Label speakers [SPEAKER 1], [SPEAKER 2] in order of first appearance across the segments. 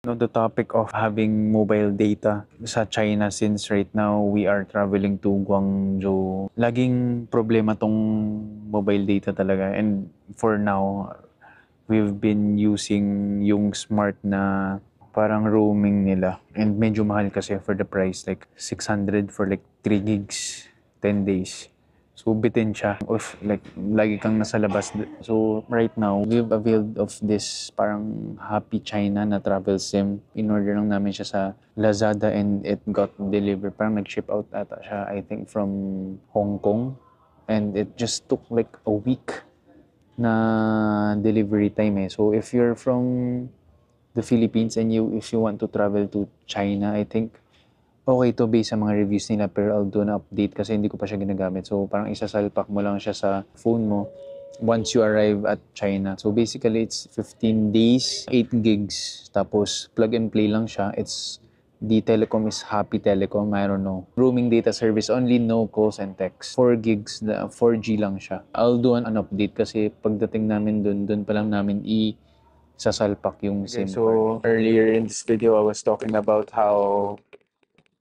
[SPEAKER 1] On the topic of having mobile data sa China, since right now we are traveling to Guangzhou, laging problema tong mobile data talaga. And for now, we've been using yung smart na parang roaming nila. And medyo mahal kasi for the price, like 600 for like 3 gigs, 10 days. So bitin siya of like lagi kang nasa labas. So right now, we've availed of this parang Happy China na travel sim. In-order lang namin siya sa Lazada and it got delivered. Parang nag-ship out ata siya, I think from Hong Kong. And it just took like a week na delivery time eh. So if you're from the Philippines and if you want to travel to China, I think okay to based sa mga reviews nila, pero I'll do an update kasi hindi ko pa siya ginagamit. So parang isasalpak mo lang siya sa phone mo once you arrive at China. So basically it's 15 days, 8 gigs, tapos plug and play lang siya. It's the telecom is Happy Telecom, I don't know. Roaming data service only, no calls and texts. 4 gigs, 4G lang siya. I'll do an update kasi pagdating namin dun pa lang namin sasalpak yung SIM card. So earlier in this video, I was talking about how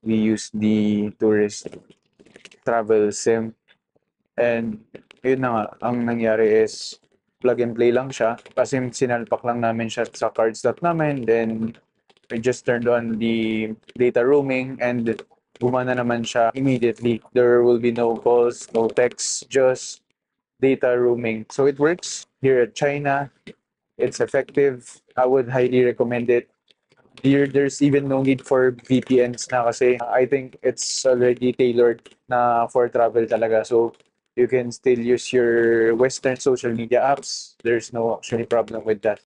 [SPEAKER 1] we use the tourist travel sim. And yun na nga, ang nangyari is plug and play lang siya. Kasi sinalpak lang namin siya sa card slot namin. Then we just turned on the data roaming and gumana naman siya immediately. There will be no calls, no texts, just data roaming. So it works here at China. It's effective. I would highly recommend it. There's even no need for VPNs na kasi I think it's already tailored na for travel talaga. So you can still use your Western social media apps. There's no actually problem with that.